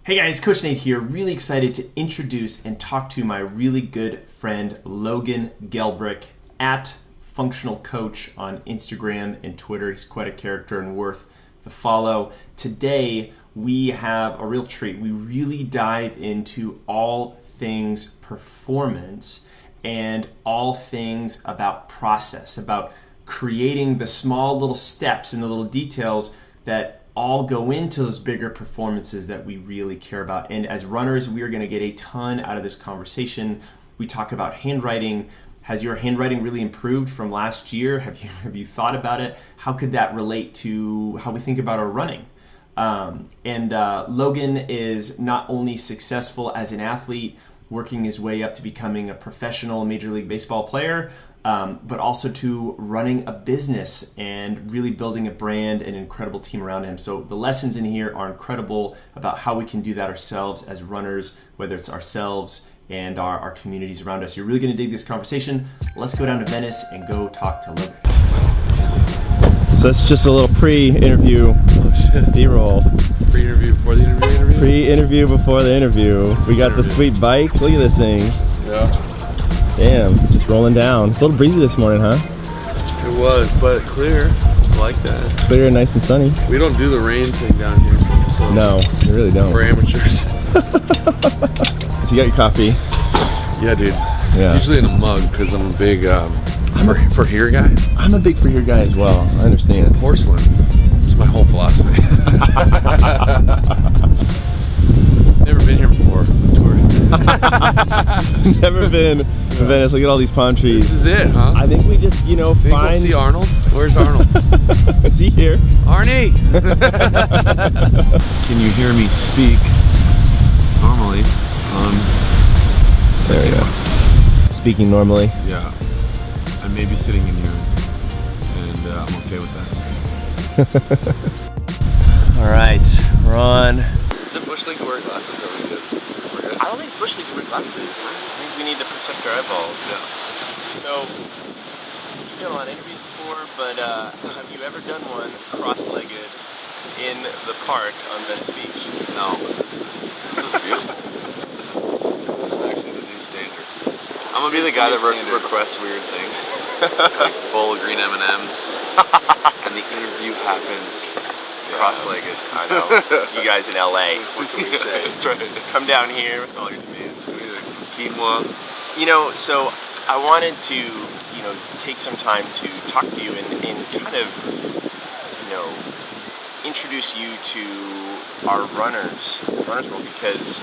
Hey guys, Coach Nate here. Really excited to introduce and talk to my really good friend Logan Gelbrich at Functional Coach on Instagram and Twitter. He's quite a character and worth the follow. Today we have a real treat. We really dive into all things performance and all things about process, about creating the small little steps and the little details that all go into those bigger performances that we really care about. And as runners, we are going to get a ton out of this conversation. We talk about handwriting. Has your handwriting really improved from last year? Have you thought about it? How could that relate to how we think about our running? Logan is not only successful as an athlete, working his way up to becoming a professional Major League Baseball player, but also to running a business and really building a brand and an incredible team around him. So the lessons in here are incredible about how we can do that ourselves as runners, whether it's ourselves and our communities around us. You're really going to dig this conversation. Let's go down to Venice and go talk to Logan. So that's just a little pre-interview B-roll. Pre-interview before the interview? Pre-interview before the interview. We got the sweet bike. Look at this thing. Yeah. Damn, just rolling down. It's a little breezy this morning, huh? It was, but clear. I like that. Clear and nice and sunny. We don't do the rain thing down here. So no, we really don't. We're amateurs. So you got your coffee? Yeah, dude. Yeah. It's usually in a mug because I'm a big for here guy. I'm a big for here guy as well. I understand. Porcelain. It's my whole philosophy. Never been here before. Never been to Venice. Look at all these palm trees. This is it, huh? I think we just, Think we'll see Arnold? Where's Arnold? Is he here? Arnie! Can you hear me speak normally on... There we go. Speaking normally. Yeah. I may be sitting in here and I'm okay with that. All right, we're on. Is it Bush League to wear glasses? Or we good? We're good? I don't think it's Bush League to wear glasses. I think we need to protect our eyeballs. Yeah. So, you've done a lot of interviews before, but have you ever done one cross-legged in the park on Venice Beach? No, but this is beautiful. This is actually the new standard. I'm gonna be the guy that requests weird things, like a bowl of green M&Ms, and the interview happens cross-legged. I know. You guys in LA, what can we say? That's right. Come down here with all your demands. Some quinoa. You know, so I wanted to, take some time to talk to you and kind of, introduce you to our runners world, because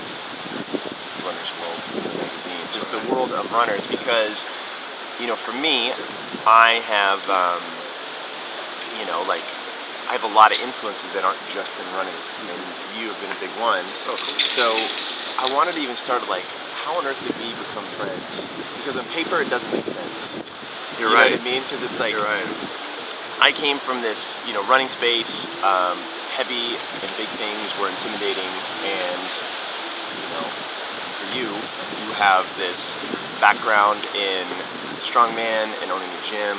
Runners World magazine, just the world of runners, because, for me, I have, I have a lot of influences that aren't just in running, and you have been a big one. Oh, cool. So I wanted to even start how on earth did we become friends? Because on paper it doesn't make sense. You're right. right. You know what I mean? Because it's like, you're right. I came from this, running space, heavy and big things were intimidating, and, for you have this background in strongman and owning a gym,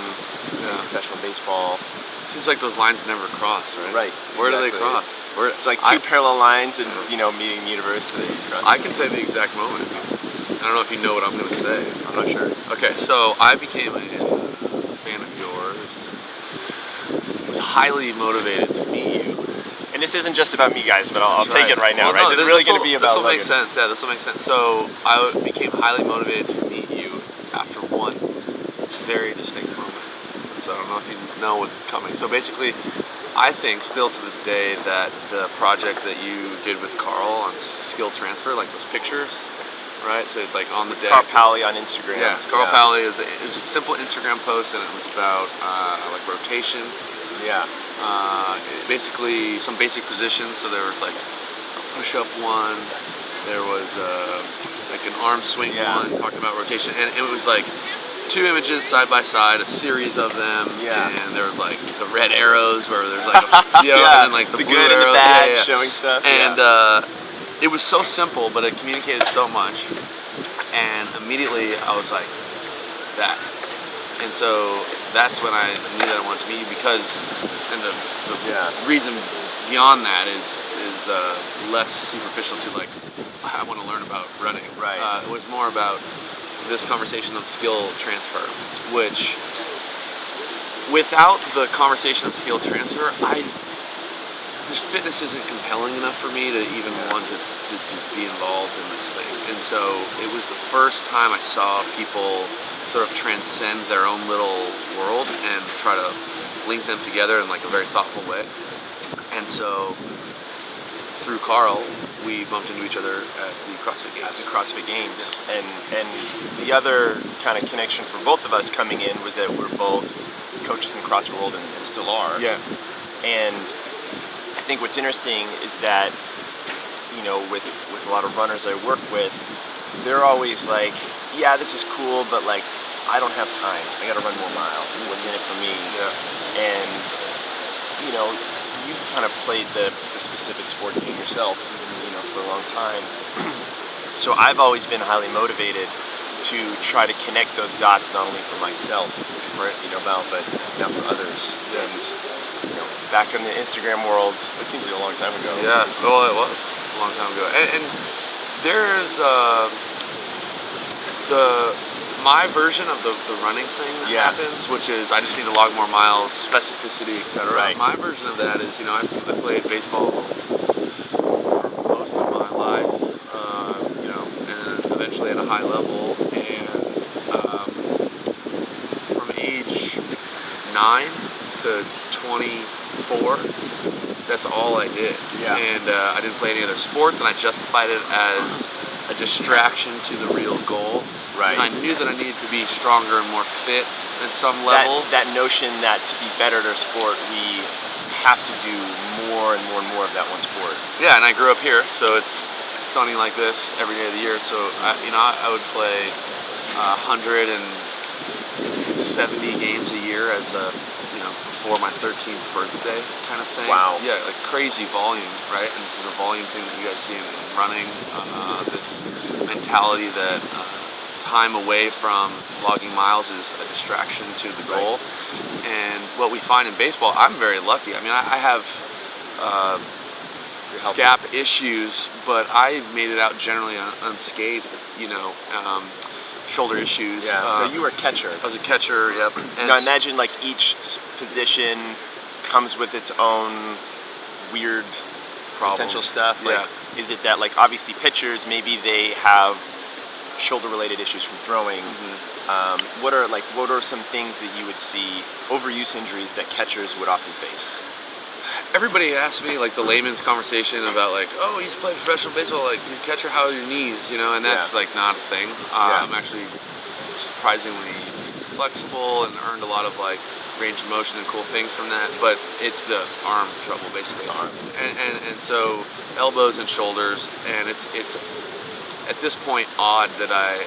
professional baseball. Seems like those lines never cross, right? Right. Where do they cross? It's like two parallel lines and, meeting the universe. I can tell you the exact moment. I don't know if you know what I'm going to say. I'm not sure. Okay, so I became a fan of yours. Was highly motivated to meet you. And this isn't just about me, guys, but I'll take it right now, well, right? No, This is really going to be about This will Logan. make sense. Yeah, this will make sense. So I became highly motivated to meet you after one very distinct moment. So I don't know if you know what's coming. So basically, I think still to this day that the project that you did with Carl on skill transfer, like those pictures, right? So it's like on the deck. Carl Pally on Instagram. Yeah, Carl Pally is a simple Instagram post, and it was about like rotation. Yeah. Basically some basic positions. So there was like a push-up one. There was like an arm swing one, talking about rotation, and it was like two images side by side, a series of them, and there was like the red arrows where there's like and then like the blue good arrows, and the bad showing stuff, and it was so simple, but it communicated so much, and immediately I was like, that. And so that's when I knew that I wanted to meet you, because, and the reason beyond that is less superficial to like I want to learn about running. Right. It was more about this conversation of skill transfer, which without the conversation of skill transfer, just fitness isn't compelling enough for me to even want to be involved in this thing. And so it was the first time I saw people sort of transcend their own little world and try to link them together in like a very thoughtful way. And so through Carl, we bumped into each other at the CrossFit Games. At the CrossFit Games. And the other kind of connection for both of us coming in was that we're both coaches in CrossFit World and still are. Yeah. And I think what's interesting is that, you know, with a lot of runners I work with, they're always like, yeah, this is cool, but like, I don't have time. I got to run more miles. What's in it for me? Yeah. And, you know, you've kind of played the specific sport game yourself, you know, for a long time. So I've always been highly motivated to try to connect those dots, not only for myself, right, you know, but now for others. Yeah. And, you know, back in the Instagram world, it seems like a long time ago. Yeah, well, it was a long time ago. And there's my version of the running thing that happens, which is I just need to log more miles, specificity, etc. Right. My version of that is, you know, I played baseball for most of my life, you know, and eventually at a high level, and from age 9 to 24, that's all I did. Yeah. And I didn't play any other sports, and I justified it as a distraction to the real goal. Right. And I knew that I needed to be stronger and more fit at some level. That notion that to be better at our sport, we have to do more and more and more of that one sport. Yeah, and I grew up here, so it's sunny like this every day of the year. So I would play 170 games a year as a, you know, before my 13th birthday kind of thing. Wow. Yeah, like crazy volume, right? And this is a volume thing that you guys see in running. This mentality that time away from logging miles is a distraction to the goal. Right. And what we find in baseball, I'm very lucky. I mean, I have scap issues, but I made it out generally unscathed, you know. Shoulder issues. Yeah. No, you were a catcher. I was a catcher, yep. And now imagine like each position comes with its own weird potential stuff. Like, is it that like obviously pitchers, maybe they have shoulder-related issues from throwing? Mm-hmm. What are some things that you would see, overuse injuries that catchers would often face? Everybody asks me like the layman's conversation about like, oh, he's played professional baseball, like your catcher, how are your knees, you know, and that's like not a thing. I'm actually surprisingly flexible and earned a lot of like range of motion and cool things from that, but it's the arm trouble basically. And so elbows and shoulders, and it's at this point odd that I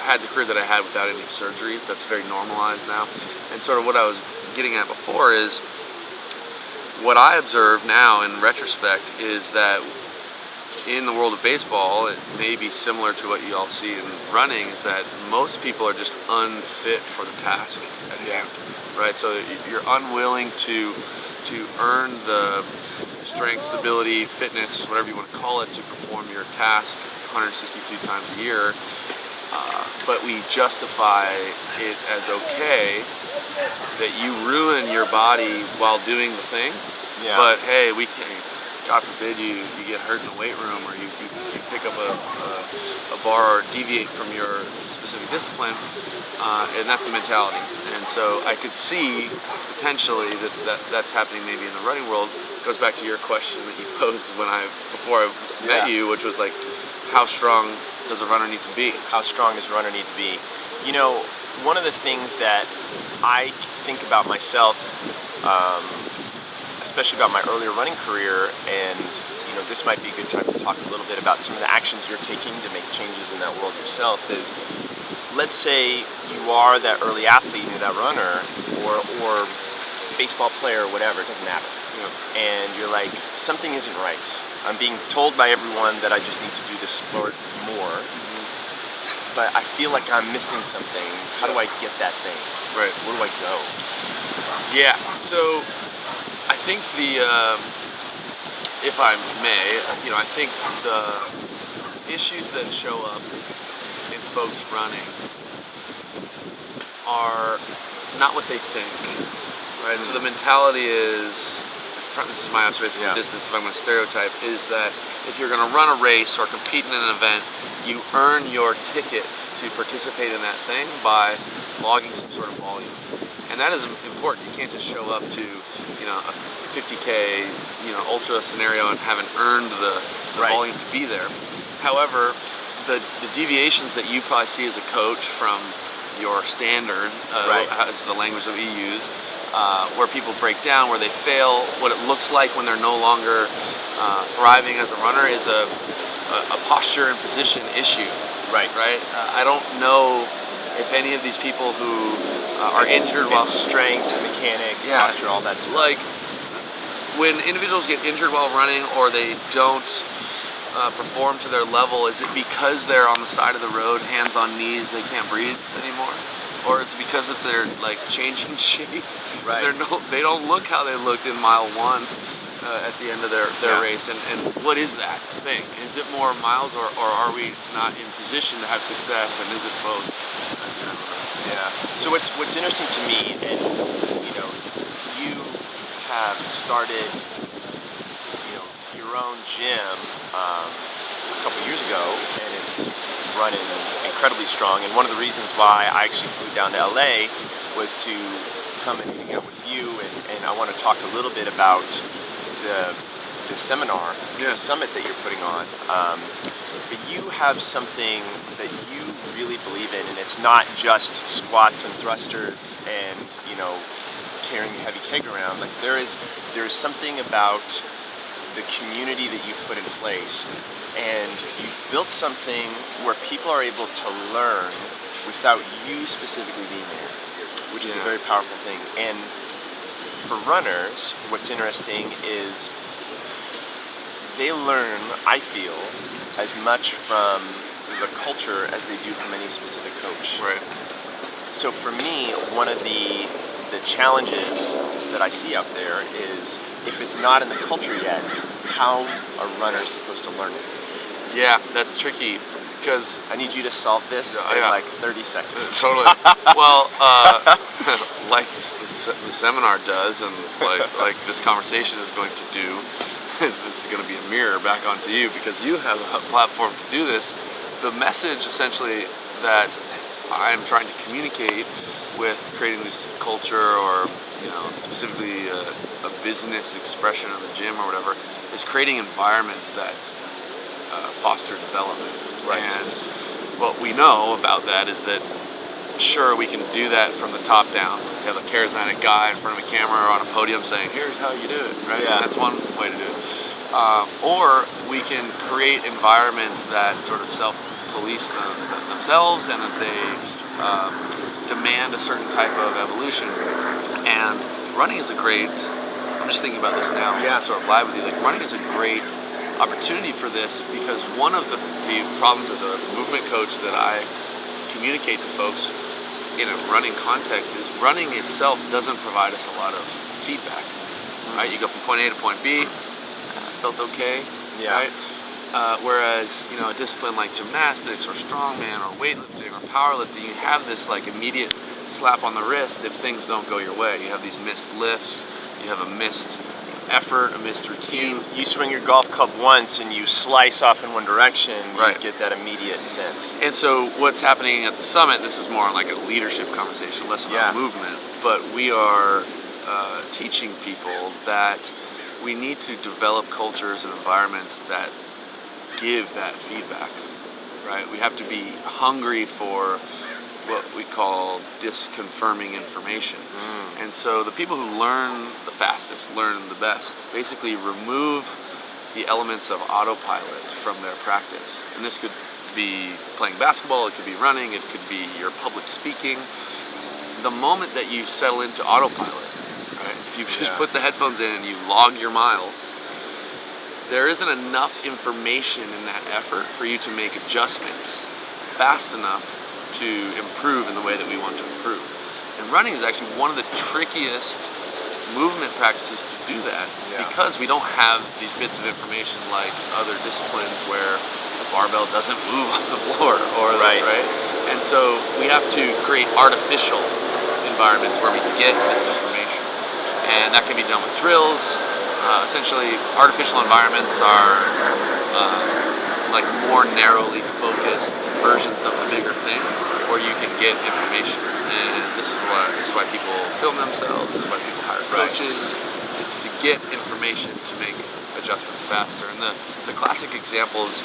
had the career that I had without any surgeries. That's very normalized now. And sort of what I was getting at before is what I observe now in retrospect is that in the world of baseball, it may be similar to what you all see in running, is that most people are just unfit for the task at hand, right? So you're unwilling to earn the strength, stability, fitness, whatever you want to call it, to perform your task 162 times a year, but we justify it as okay that you ruin your body while doing the thing. Yeah. But hey, we can't, God forbid you get hurt in the weight room, or you pick up a bar or deviate from your specific discipline, and that's the mentality. And so I could see potentially that's happening maybe in the running world. It goes back to your question that you posed before I met you, which was like, how strong does a runner need to be? How strong does a runner need to be? You know, one of the things that I think about myself, especially about my earlier running career, and you know, this might be a good time to talk a little bit about some of the actions you're taking to make changes in that world yourself, is let's say you are that early athlete, you're that runner, or baseball player, or whatever, it doesn't matter. You know, and you're like, something isn't right. I'm being told by everyone that I just need to do this sport more, but I feel like I'm missing something. How do I get that thing? Right. Where do I go? Yeah. So I think if I may, I think the issues that show up in folks running are not what they think, right? So the mentality is, this is my observation from distance, if I'm going to stereotype, is that if you're going to run a race or compete in an event, you earn your ticket to participate in that thing by logging some sort of volume. And that is important. You can't just show up to, a 50K, ultra scenario and haven't earned the volume to be there. However, the deviations that you probably see as a coach from your standard, as the language that we use, where people break down, where they fail, what it looks like when they're no longer thriving as a runner is a posture and position issue. Right. I don't know if any of these people who are injured while strength, mechanics, posture, all that stuff. Like when individuals get injured while running or they don't perform to their level, is it because they're on the side of the road, hands on knees, they can't breathe anymore? Or is it because that they're like changing shape? Right. They don't look how they looked in mile 1 at the end of their race. And what is that thing? Is it more miles or are we not in position to have success? And is it both? Yeah. So what's interesting to me, and you have started your own gym a couple years ago, and it's running incredibly strong. And one of the reasons why I actually flew down to LA was to come and hang out with you, and I want to talk a little bit about the seminar, the summit that you're putting on. But you have something that you really believe in, and it's not just squats and thrusters and carrying a heavy keg around. Like there is something about the community that you've put in place, and you've built something where people are able to learn without you specifically being there, which is a very powerful thing. And for runners, what's interesting is they learn, I feel, as much from the culture as they do from any specific coach. Right. So for me, one of the challenges that I see out there is if it's not in the culture yet, how are runners supposed to learn it? Yeah, that's tricky because I need you to solve this in like 30 seconds. Totally. Well, like the seminar does, and like this conversation is going to do, this is going to be a mirror back onto you because you have a platform to do this. The message essentially that I'm trying to communicate with creating this culture, or specifically a business expression of the gym or whatever, is creating environments that foster development. Right. And what we know about that is that sure, we can do that from the top down. You have a charismatic guy in front of a camera or on a podium saying, here's how you do it, right? Yeah. And that's one way to do it. Or we can create environments that sort of self-police themselves, and that they demand a certain type of evolution. And running is a great, I'm just thinking about this now, sort of live with you, like running is a great opportunity for this, because one of the problems as a movement coach that I communicate to folks in a running context is running itself doesn't provide us a lot of feedback, right? You go from point A to point B, felt okay, right? Whereas, a discipline like gymnastics or strongman or weightlifting or powerlifting, you have this like immediate slap on the wrist if things don't go your way. You have these missed lifts, you have a missed effort, a missed routine. You swing your golf club once and you slice off in one direction, you get that immediate sense. And so what's happening at the summit, this is more like a leadership conversation, less about movement, but we are teaching people that we need to develop cultures and environments that give that feedback, right? We have to be hungry for what we call disconfirming information. And so the people who learn the fastest, learn the best, basically remove the elements of autopilot from their practice. And this could be playing basketball, it could be running, it could be your public speaking. The moment that you settle into autopilot, right? If you just put the headphones in and you log your miles, there isn't enough information in that effort for you to make adjustments fast enough to improve in the way that we want to improve. And running is actually one of the trickiest movement practices to do that because we don't have these bits of information like other disciplines where the barbell doesn't move off the floor or right. And so we have to create artificial environments where we get this information, and that can be done with drills. Essentially, artificial environments are like more narrowly focused versions of the bigger thing, where you can get information. And this is why people film themselves. This is why people hire coaches. It's to get information to make adjustments faster. And the classic examples,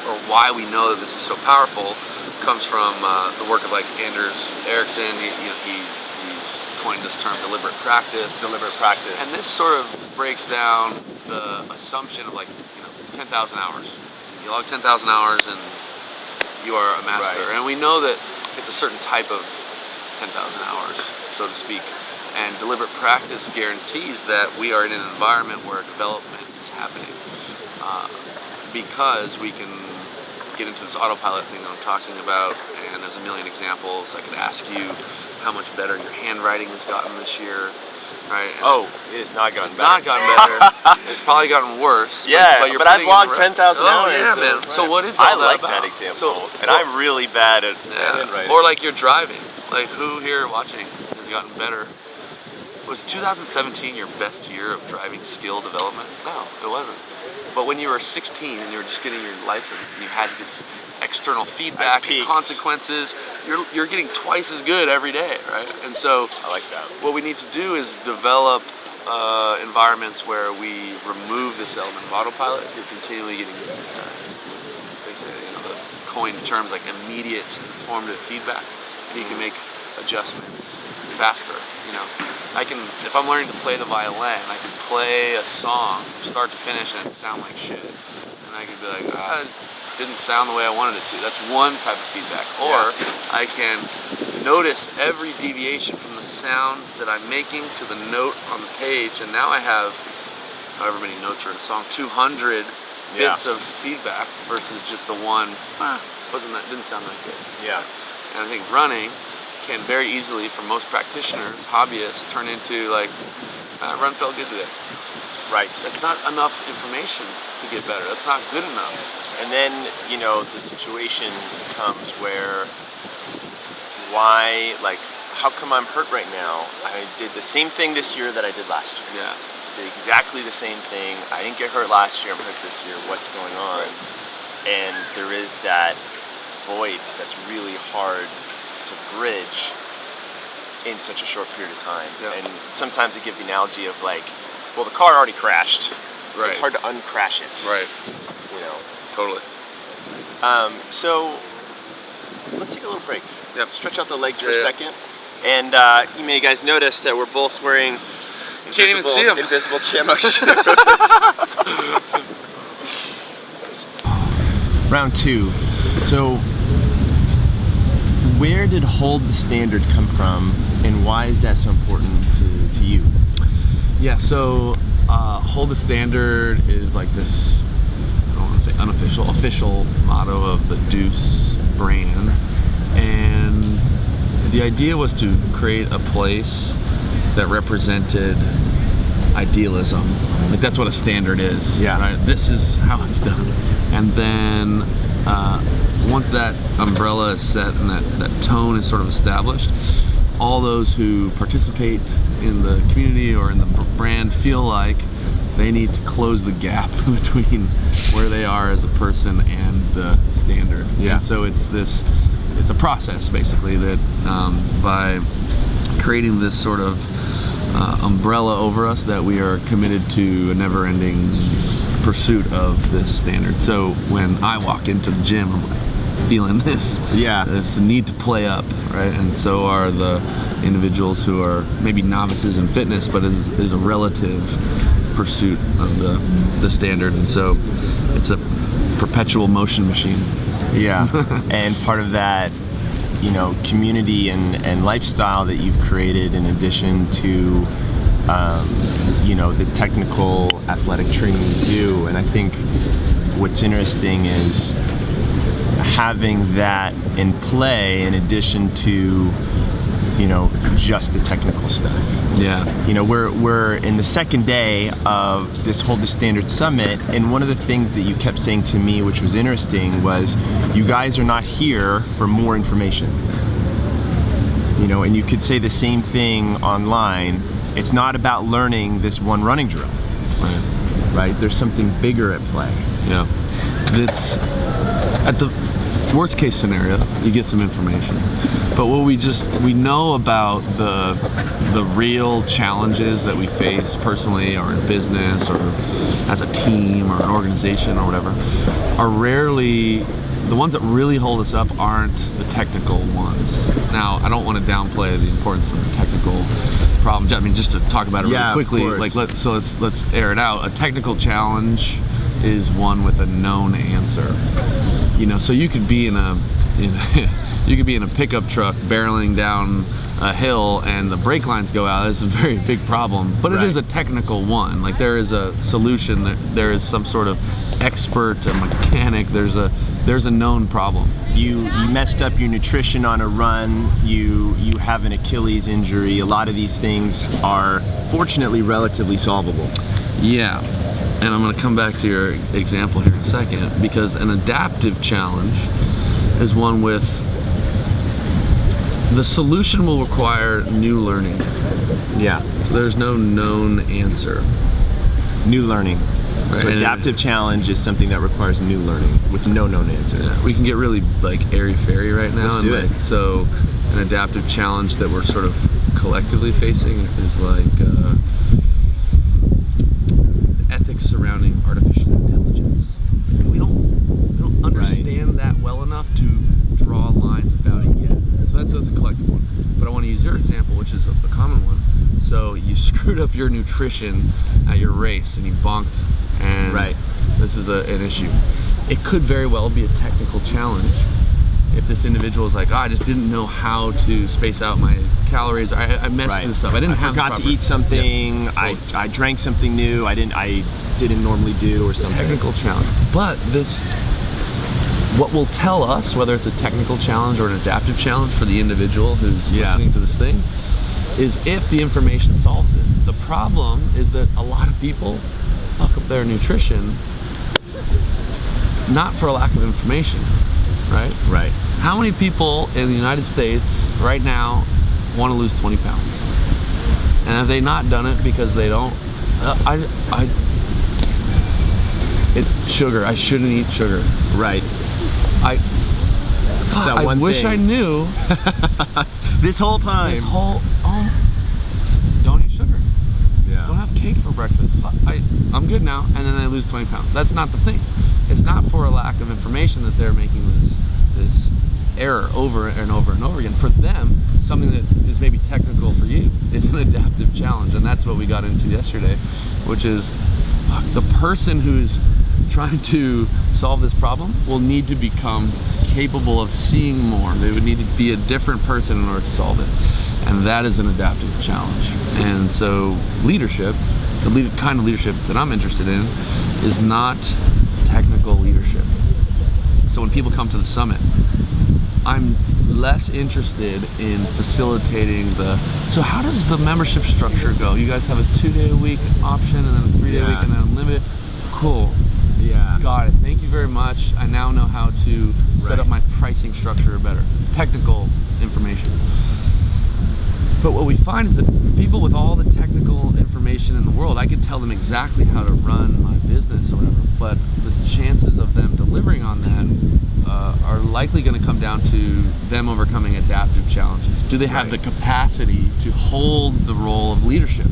or why we know that this is so powerful, comes from the work of like Anders Ericsson. He's coined this term deliberate practice. And this sort of breaks down the assumption of 10,000 hours. You log 10,000 hours and you are a master. Right. And we know that it's a certain type of 10,000 hours, so to speak. And deliberate practice guarantees that we are in an environment where development is happening, because we can get into this autopilot thing that I'm talking about, and there's a million examples. I could ask you how much better your handwriting has gotten this year, right? And it has not gotten better. It's not gotten better. It's probably gotten worse. Yeah, but I've logged 10,000 hours. Yeah, man. Right. So what is all I like that about? That example, and I'm really bad at handwriting. Or like you're driving. Like who here watching has gotten better? Was 2017 your best year of driving skill development? No, it wasn't. But when you were 16 and you were just getting your license and you had this external feedback and consequences, you're getting twice as good every day, right? And so I like that. What we need to do is develop environments where we remove this element of autopilot. You're continually getting, they say, the coined terms like immediate informative feedback, and you can make adjustments faster. If I'm learning to play the violin, I can play a song from start to finish and it sound like shit. And I can be like, it didn't sound the way I wanted it to. That's one type of feedback. Or I can notice every deviation from the sound that I'm making to the note on the page, and now I have, however many notes are in a song, 200 bits of feedback versus just the one, didn't sound that good. Yeah. And I think running can very easily, for most practitioners, hobbyists, turn into run felt good today. Right. That's not enough information to get better. That's not good enough. And then, the situation comes where, how come I'm hurt right now? I did the same thing this year that I did last year. Yeah. Did exactly the same thing. I didn't get hurt last year, I'm hurt this year. What's going on? Right. And there is that void that's really hard to bridge in such a short period of time. Yeah. And sometimes I give the analogy of the car already crashed. Right. It's hard to uncrash it. Right. Totally. So let's take a little break. Yep. Stretch out the legs for a second. And you may guys notice that we're both wearing can't even see them. Invisible camo shoes. Round 2. So where did hold the standard come from, and why is that so important to you? Yeah, so hold the standard is like this, I don't want to say unofficial, official motto of the Deuce brand. And the idea was to create a place that represented idealism. That's what a standard is. Yeah. Right? This is how it's done. And then once that umbrella is set and that tone is sort of established, all those who participate in the community or in the brand feel like they need to close the gap between where they are as a person and the standard. Yeah. And so it's a process basically that by creating this sort of umbrella over us, that we are committed to a never-ending pursuit of this standard. So when I walk into the gym, I'm feeling this need to play up, right? And so are the individuals who are maybe novices in fitness, but is a relative pursuit of the standard. And so it's a perpetual motion machine. Yeah. And part of that, community and lifestyle that you've created, in addition to the technical athletic training you do. And I think what's interesting is having that in play in addition to, you know, just the technical stuff. Yeah. You know, we're in the second day of this Hold the Standard Summit, and one of the things that you kept saying to me, which was interesting, was you guys are not here for more information. You know, and you could say the same thing online. It's not about learning this one running drill. Right? There's something bigger at play. Yeah. It's at the worst case scenario, you get some information. But what we know about the real challenges that we face personally or in business or as a team or an organization or whatever are rarely the ones that really hold us up aren't the technical ones. Now, I don't want to downplay the importance of the technical problems. I mean, just to talk about it really quickly, like let's air it out. A technical challenge is one with a known answer. You know, so you could be in a pickup truck barreling down a hill and the brake lines go out. It's a very big problem, but it is a technical one. Like there is a solution. There is some sort of expert, a mechanic. There's a known problem. You messed up your nutrition on a run. You have an Achilles injury. A lot of these things are fortunately relatively solvable. Yeah. And I'm going to come back to your example here in a second, because an adaptive challenge is one with the solution will require new learning. Yeah. So there's no known answer. New learning. Right. So adaptive challenge is something that requires new learning with no known answer. Yeah. We can get really like airy-fairy right now. Let's do it. So an adaptive challenge that we're sort of collectively facing is like ethics surrounding artificial intelligence. We don't understand that well enough to draw lines about it yet. So that's a collective one. But I want to use your example, which is a common one. So you screwed up your nutrition at your race and you bonked, and this is an issue. It could very well be a technical challenge. If this individual is like, I just didn't know how to space out my calories. I messed this up. I forgot to eat something. Yep. I drank something new. I didn't normally do or something. Technical challenge. But what will tell us whether it's a technical challenge or an adaptive challenge for the individual who's listening to this thing is if the information solves it. The problem is that a lot of people fuck up their nutrition not for a lack of information. Right. How many people in the United States right now want to lose 20 pounds? And have they not done it because they don't? It's sugar. I shouldn't eat sugar. Right. I wish I knew. This whole time. Don't eat sugar. Yeah. Don't have cake for breakfast. I'm good now, and then I lose 20 pounds. That's not the thing. It's not for a lack of information that they're making this error over and over and over again. For them, something that is maybe technical for you is an adaptive challenge, and that's what we got into yesterday, which is the person who's trying to solve this problem will need to become capable of seeing more. They would need to be a different person in order to solve it, and that is an adaptive challenge. And so leadership, the kind of leadership that I'm interested in, is not technical leadership. So when people come to the summit, I'm less interested in facilitating so how does the membership structure go? You guys have a 2-day-a-week option and then a 3-day week and then unlimited? Cool. Yeah. Got it. Thank you very much. I now know how to set up my pricing structure better. Technical information. But what we find is that people with all the technical information in the world, I could tell them exactly how to run my business or whatever, but the chances of them delivering on that are likely going to come down to them overcoming adaptive challenges. Do they have the capacity to hold the role of leadership?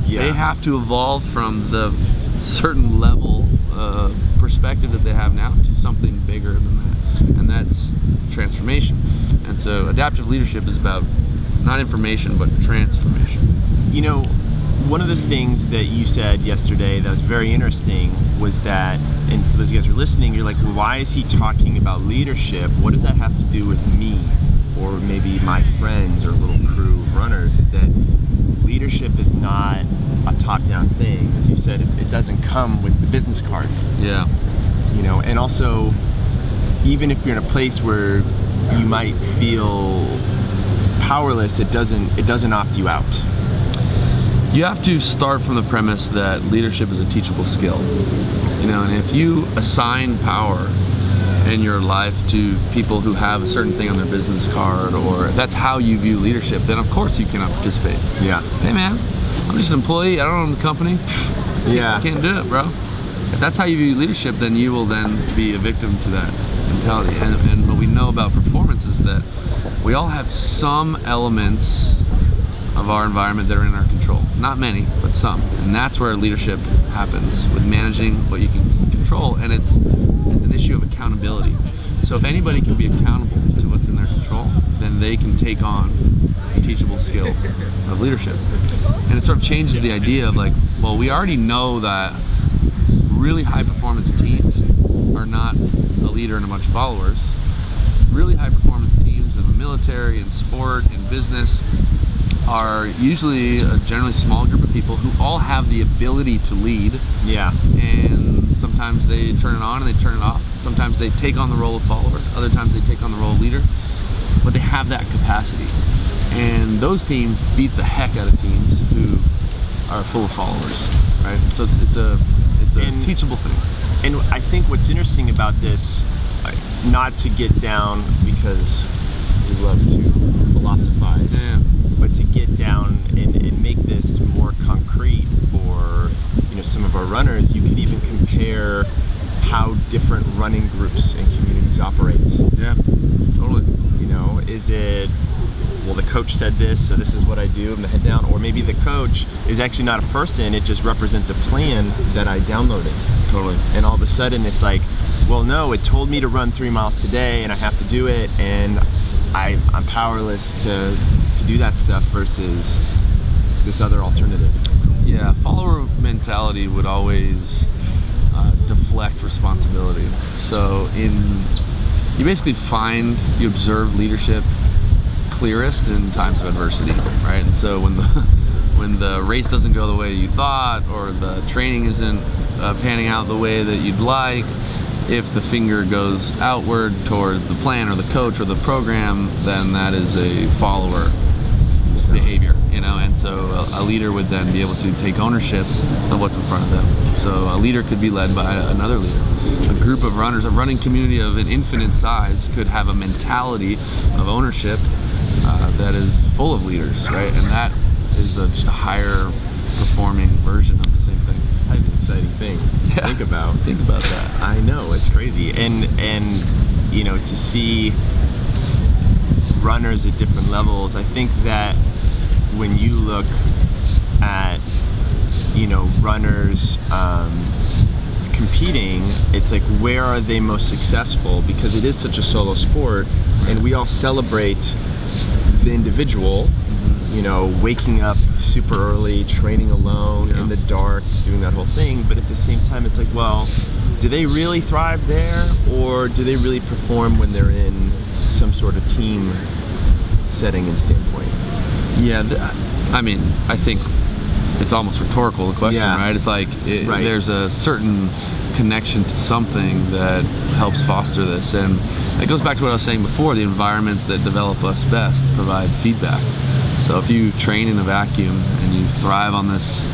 Yeah. They have to evolve from the certain level of perspective that they have now to something bigger than that, and that's transformation. And so adaptive leadership is about not information, but transformation. You know, one of the things that you said yesterday that was very interesting was that, and for those of you guys who are listening, you're like, well, why is he talking about leadership? What does that have to do with me? Or maybe my friends or little crew of runners? Is that leadership is not a top-down thing. As you said, it doesn't come with the business card. Yeah. You know, and also even if you're in a place where you might feel powerless, it doesn't opt you out. You have to start from the premise that leadership is a teachable skill. And if you assign power in your life to people who have a certain thing on their business card, or if that's how you view leadership, then of course you cannot participate. Yeah. Hey man, I'm just an employee, I don't own the company. Yeah. Can't do it, bro. If that's how you view leadership, then you will then be a victim to that mentality. And what we know about performance is that we all have some elements of our environment that are in our control. Not many, but some. And that's where leadership happens, with managing what you can control. And it's an issue of accountability. So if anybody can be accountable to what's in their control, then they can take on the teachable skill of leadership. And it sort of changes the idea of like, well, we already know that really high performance teams are not a leader and a bunch of followers. Really high performance teams in the military, in sport, in business are usually a generally small group of people who all have the ability to lead. Yeah. And sometimes they turn it on and they turn it off. Sometimes they take on the role of follower. Other times they take on the role of leader. But they have that capacity. And those teams beat the heck out of teams who are full of followers, right? So it's a teachable thing. And I think what's interesting about this, not to get down because we love to philosophize, but to get down and make this more concrete for some of our runners, you could even compare how different running groups and communities operate. Yeah, totally. Is it, well, the coach said this, so this is what I do, I'm gonna head down, or maybe the coach is actually not a person, it just represents a plan that I downloaded. Totally. And all of a sudden it's like, well, no, it told me to run 3 miles today and I have to do it, and I'm powerless to do that stuff versus this other alternative. Yeah, follower mentality would always deflect responsibility. So you basically you observe leadership clearest in times of adversity, right? And so when the race doesn't go the way you thought, or the training isn't panning out the way that you'd like, if the finger goes outward towards the plan or the coach or the program, then that is a follower behavior, and so a leader would then be able to take ownership of what's in front of them. So a leader could be led by another leader. A group of runners, a running community of an infinite size, could have a mentality of ownership that is full of leaders, right? And that is just a higher performing version of the same thing. That is an exciting thing to think about. Think about that. I know, it's crazy. And to see runners at different levels, I think that when you look at runners competing, it's like, where are they most successful? Because it is such a solo sport, and we all celebrate the individual, waking up super early, training alone in the dark, doing that whole thing. But at the same time, it's like, well, do they really thrive there, or do they really perform when they're in some sort of team setting and standpoint? Yeah, I think it's almost rhetorical, the question, right? It's like there's a certain connection to something that helps foster this, and it goes back to what I was saying before. The environments that develop us best provide feedback. So if you train in a vacuum and you thrive on this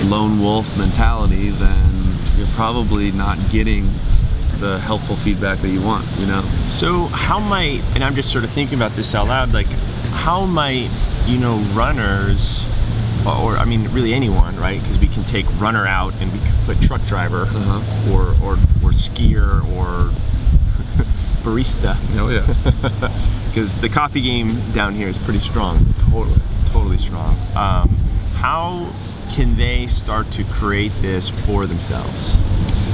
lone wolf mentality, then you're probably not getting the helpful feedback that you want, So how might, and I'm just sort of thinking about this out loud, like how might runners, or really anyone, right? Because we can take runner out and we can put truck driver, or skier, or barista. Oh yeah. Because the coffee game down here is pretty strong. Totally strong. How can they start to create this for themselves?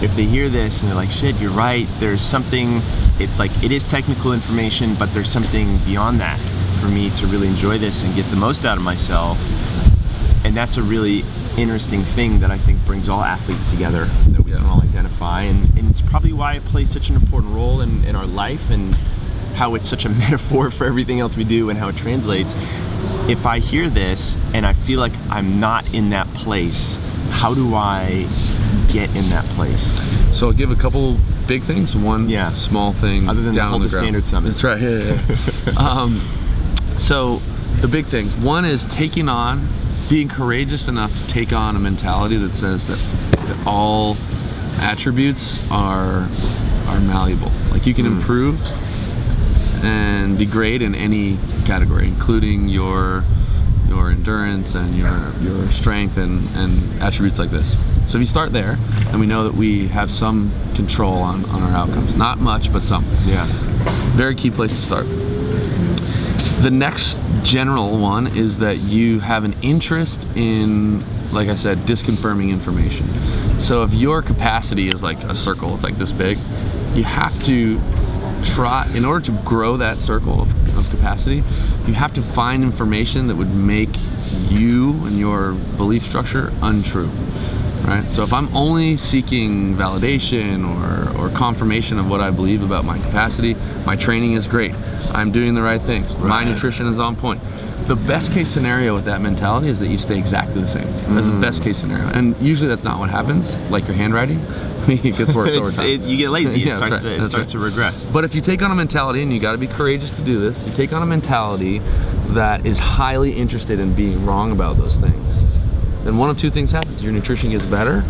If they hear this and they're like, shit, you're right, there's something, it's like, it is technical information, but there's something beyond that for me to really enjoy this and get the most out of myself. And that's a really interesting thing that I think brings all athletes together, that we can all identify. And it's probably why it plays such an important role in our life, and how it's such a metaphor for everything else we do and how it translates. If I hear this and I feel like I'm not in that place, how do I get in that place? So I'll give a couple big things. One small thing other than down hold on the the ground. standard summit. That's right. Yeah. So the big things. One is being courageous enough to take on a mentality that says that all attributes are malleable. Like you can improve and be great in any category, including your endurance and your strength and attributes like this. So if you start there, and we know that we have some control on our outcomes. Not much, but some. Yeah. Very key place to start. The next general one is that you have an interest in, like I said, disconfirming information. So if your capacity is like a circle, it's like this big, you have to try, in order to grow that circle of capacity, you have to find information that would make you and your belief structure untrue. Right? So if I'm only seeking validation or confirmation of what I believe about my capacity, my training is great. I'm doing the right things. Right. My nutrition is on point. The best case scenario with that mentality is that you stay exactly the same. That's the best case scenario. And usually that's not what happens, like your handwriting. It gets worse over time. You get lazy. Yeah, It starts to regress. But if you take on a mentality, and you got to be courageous to do this, you take on a mentality that is highly interested in being wrong about those things, then one of two things happens. Your nutrition gets better,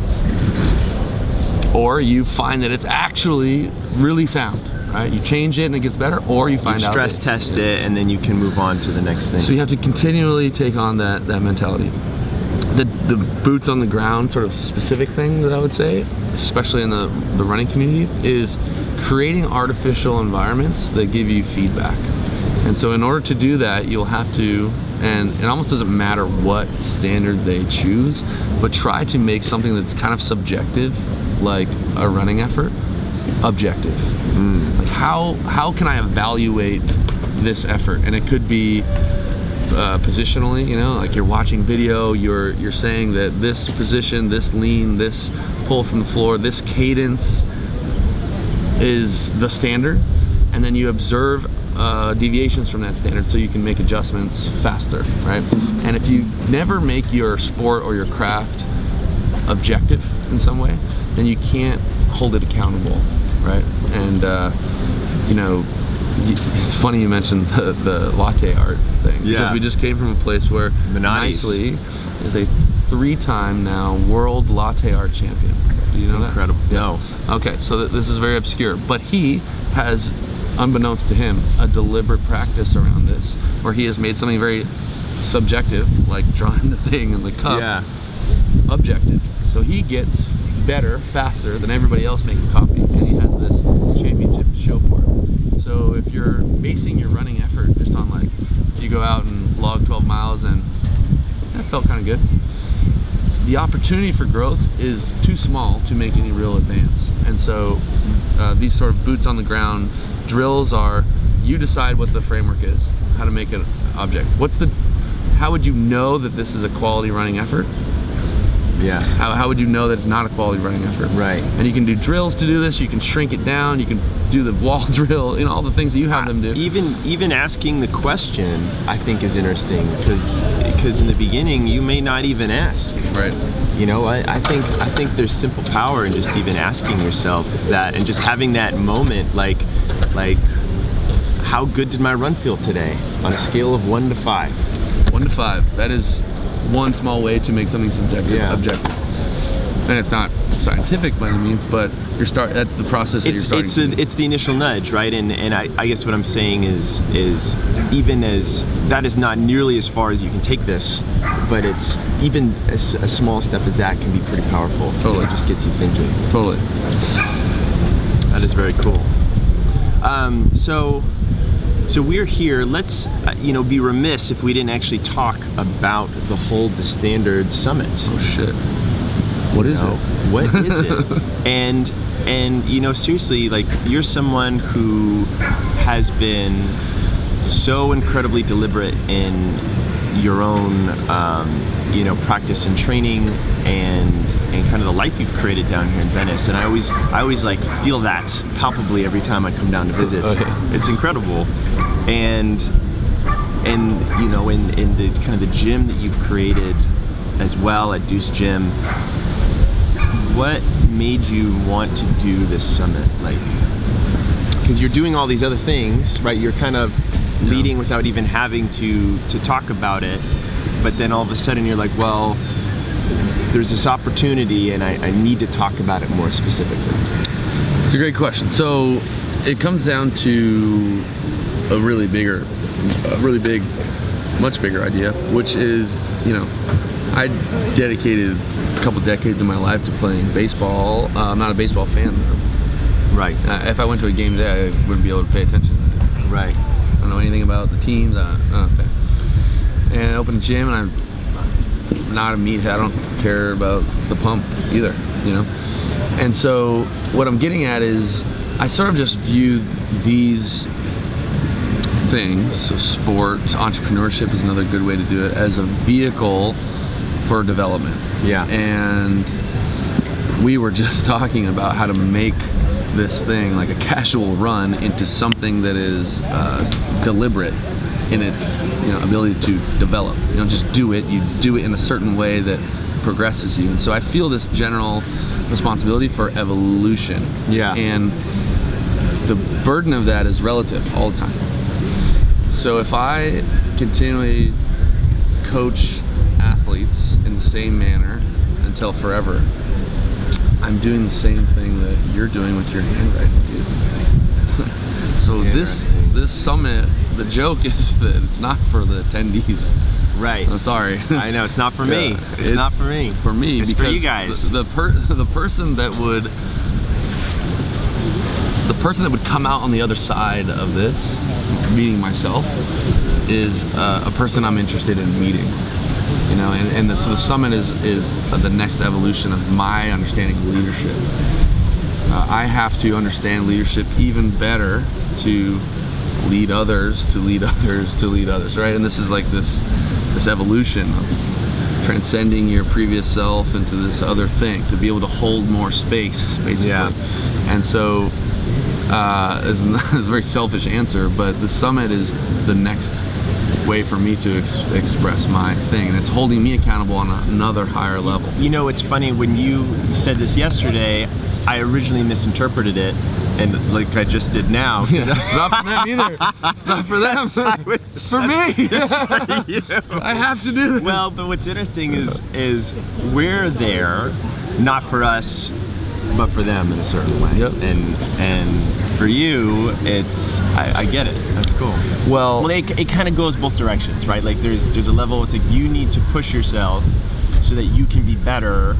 or you find that it's actually really sound, right? You change it and it gets better, or you find out stress test it, and then you can move on to the next thing. So you have to continually take on that mentality. The boots on the ground sort of specific thing that I would say, especially in the running community, is creating artificial environments that give you feedback. And so in order to do that, you'll have to, and it almost doesn't matter what standard they choose, but try to make something that's kind of subjective, like a running effort, objective. Like how can I evaluate this effort? And it could be positionally, like you're watching video, you're saying that this position, this lean, this pull from the floor, this cadence is the standard, and then you observe deviations from that standard so you can make adjustments faster, right? And if you never make your sport or your craft objective in some way, then you can't hold it accountable, right? And it's funny you mentioned the latte art thing, because we just came from a place where Nicely is a 3-time now world latte art champion. Do you know that? Incredible. Yeah. No. Okay, so this is very obscure, but he has, unbeknownst to him, a deliberate practice around this, where he has made something very subjective, like drawing the thing in the cup, objective. So he gets better, faster than everybody else making coffee, and he has this championship to show for it. So if you're basing your running effort just on, like, you go out and log 12 miles and it felt kind of good, the opportunity for growth is too small to make any real advance. And so these sort of boots on the ground drills are, you decide what the framework is, how to make an object. How would you know that this is a quality running effort? Yes. How would you know that it's not a quality running effort? Right. And you can do drills to do this, you can shrink it down, you can do the wall drill, all the things that you have them do. Even asking the question, I think, is interesting, because in the beginning you may not even ask. Right. I think there's simple power in just even asking yourself that, and just having that moment, like how good did my run feel today on a scale of 1 to 5? 1 to 5. That is one small way to make something subjective objective. And it's not scientific by any means, but that's the process that you're starting. It's the initial nudge, right? And I guess what I'm saying is even as that is not nearly as far as you can take this, but it's even a small step as that can be pretty powerful. Totally. It just gets you thinking. Totally. That is very cool. So we're here. Let's be remiss if we didn't actually talk about the Hold the Standard Summit. Oh shit. What is it? What is it? And seriously, like, you're someone who has been so incredibly deliberate in your own practice and training and kind of the life you've created down here in Venice. And I always like feel that palpably every time I come down to visit. It's incredible. And in the kind of the gym that you've created as well at Deuce Gym, what made you want to do this summit? Like, because you're doing all these other things, right? You're kind of leading without even having to talk about it, but then all of a sudden you're like, well, there's this opportunity and I need to talk about it more specifically. It's a great question. So it comes down to a really big, much bigger idea, which is, I dedicated a couple decades of my life to playing baseball. I'm not a baseball fan though. Right. If I went to a game today, I wouldn't be able to pay attention. Right. I don't know anything about the teams. I'm not a fan. And I opened a gym, and I'm not a meathead. I don't care about the pump either, And so what I'm getting at is I sort of just view these things, so sport, entrepreneurship is another good way to do it, as a vehicle for development. Yeah. And we were just talking about how to make this thing, like a casual run, into something that is deliberate in its ability to develop. Just do it. You do it in a certain way that progresses you. And so I feel this general responsibility for evolution. Yeah. And the burden of that is relative all the time. So if I continually coach athletes in the same manner until forever, I'm doing the same thing that you're doing with your handwriting, dude. So this summit, the joke is that it's not for the attendees. Right. I'm sorry. I know, it's not for me. It's not for me. For me, it's because for you guys. The person that would come out on the other side of this, meaning myself, is a person I'm interested in meeting. So the summit is the next evolution of my understanding of leadership. I have to understand leadership even better to lead others, to lead others, to lead others, right? And this is like this evolution of transcending your previous self into this other thing, to be able to hold more space, basically. Yeah. And so it's a very selfish answer, but the summit is the next way for me to express my thing, and it's holding me accountable on another higher level. It's funny, when you said this yesterday, I originally misinterpreted it, and like I just did now. Yeah, it's not for them either. It's not for them. It's for me. It's for you. I have to do this. Well, but what's interesting is we're there, not for us, but for them in a certain way. Yep. And for you, it's I get it. That's cool. Well, it kind of goes both directions, right? Like there's a level, it's like you need to push yourself so that you can be better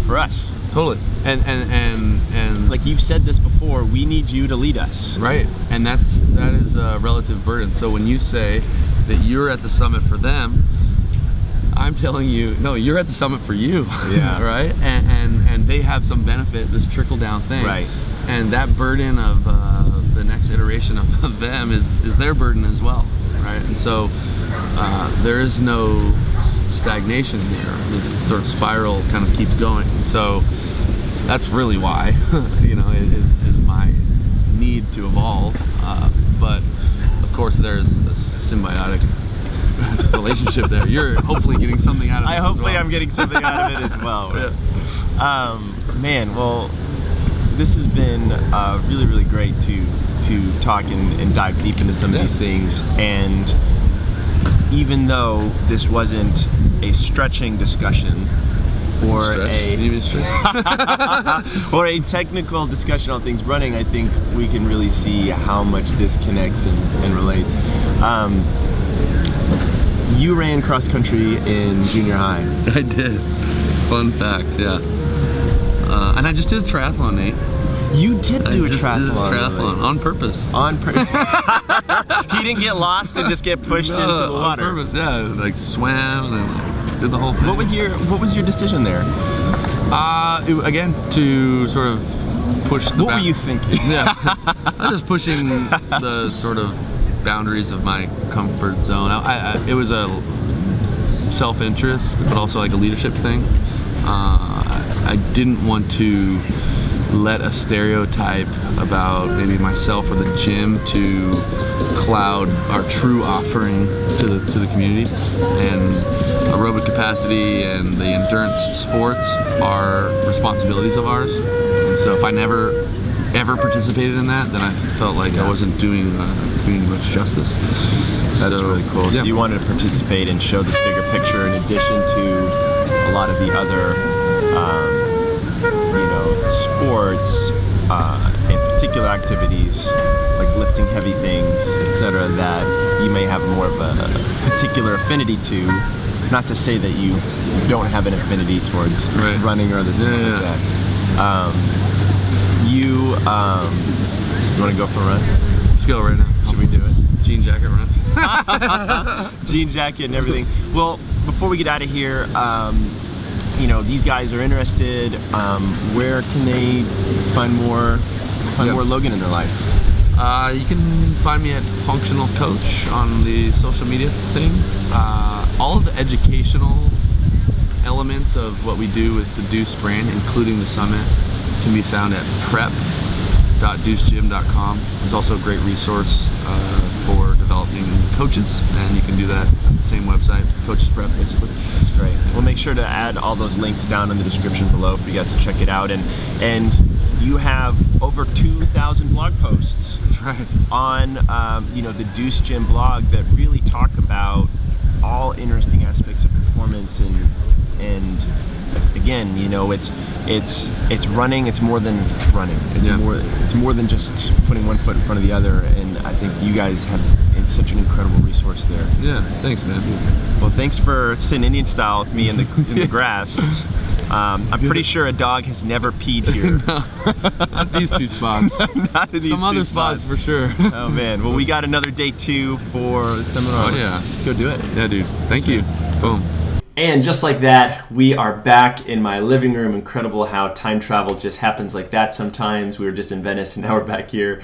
for us. Totally. And like you've said this before, we need you to lead us. Right. And that is a relative burden. So when you say that you're at the summit for them, I'm telling you, no, you're at the summit for you. Yeah. Right? And they have some benefit, this trickle down thing. Right. And that burden of the next iteration of them is their burden as well. Right? And so there is no stagnation here. This sort of spiral kind of keeps going. And so that's really why, is my need to evolve. But of course, there's a symbiotic relationship there. You're hopefully getting something out of this Hopefully as well. I'm getting something out of it as well. Yeah. Man, well, this has been really, really great to talk and dive deep into some of these things. And even though this wasn't a stretching discussion or or a technical discussion on things running, I think we can really see how much this connects and relates. You ran cross country in junior high. I did. Fun fact, yeah. And I just did a triathlon, Nate. You did do a triathlon. I just did a triathlon on purpose. On purpose. He didn't get lost and just get pushed into the water. On purpose, yeah. Like swam and did the whole thing. What was your decision there? Again, to sort of push the. What were you thinking? Yeah, I'm just pushing the sort of boundaries of my comfort zone. It was a self-interest, but also like a leadership thing. I didn't want to let a stereotype about maybe myself or the gym to cloud our true offering to the community. And aerobic capacity and the endurance sports are responsibilities of ours. And so if I never ever participated in that, then I felt like I wasn't doing much justice. That's really cool. Yeah. So you wanted to participate and show this bigger picture in addition to a lot of the other, sports and particular activities like lifting heavy things, etc., that you may have more of a particular affinity to. Not to say that you don't have an affinity towards running or other things like that. You want to go for a run? Let's go right now. Should we do it? Jean jacket run. Jean jacket and everything. Well, before we get out of here, these guys are interested. Where can they find more Logan in their life? You can find me at Functional Coach on the social media things. All of the educational elements of what we do with the Deuce brand, including the summit, can be found at prep.deucegym.com. There's also a great resource for developing coaches, and you can do that at the same website, Coaches Prep, basically. That's great. We'll make sure to add all those links down in the description below for you guys to check it out. And you have over 2,000 blog posts. That's right. On the Deuce Gym blog that really talk about all interesting aspects of performance and again, it's running. It's more than running. It's more than just putting one foot in front of the other. And I think you guys have such an incredible resource there. Yeah, thanks, man. Well, thanks for sitting Indian style with me in the grass. I'm pretty sure a dog has never peed here. No, not these two spots. Not in these Some two other spots for sure. Oh man, well we got another day 2 for the seminar. Oh yeah, let's go do it. Yeah, dude. Thank you. Boom. And just like that, we are back in my living room. Incredible how time travel just happens like that sometimes. We were just in Venice and now we're back here.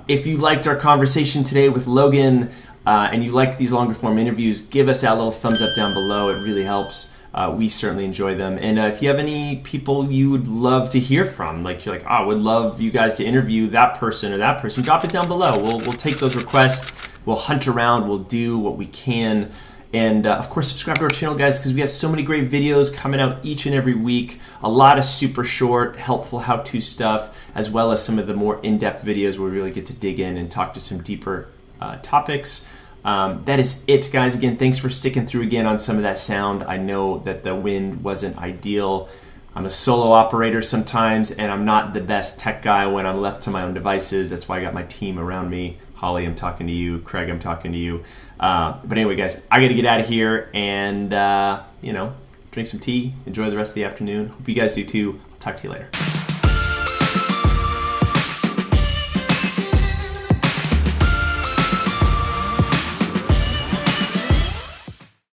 If you liked our conversation today with Logan and you like these longer form interviews, give us that little thumbs up down below. It really helps. We certainly enjoy them. And if you have any people you would love to hear from, like you're like, I would love you guys to interview that person or that person, drop it down below. We'll take those requests. We'll hunt around. We'll do what we can. And of course, subscribe to our channel, guys, because we have so many great videos coming out each and every week. A lot of super short, helpful how-to stuff, as well as some of the more in-depth videos where we really get to dig in and talk to some deeper topics. That is it, guys. Again, thanks for sticking through again on some of that sound. I know that the wind wasn't ideal. I'm a solo operator sometimes, and I'm not the best tech guy when I'm left to my own devices. That's why I got my team around me. Holly, I'm talking to you. Craig, I'm talking to you. But anyway, guys, I got to get out of here and, drink some tea. Enjoy the rest of the afternoon. Hope you guys do too. I'll talk to you later.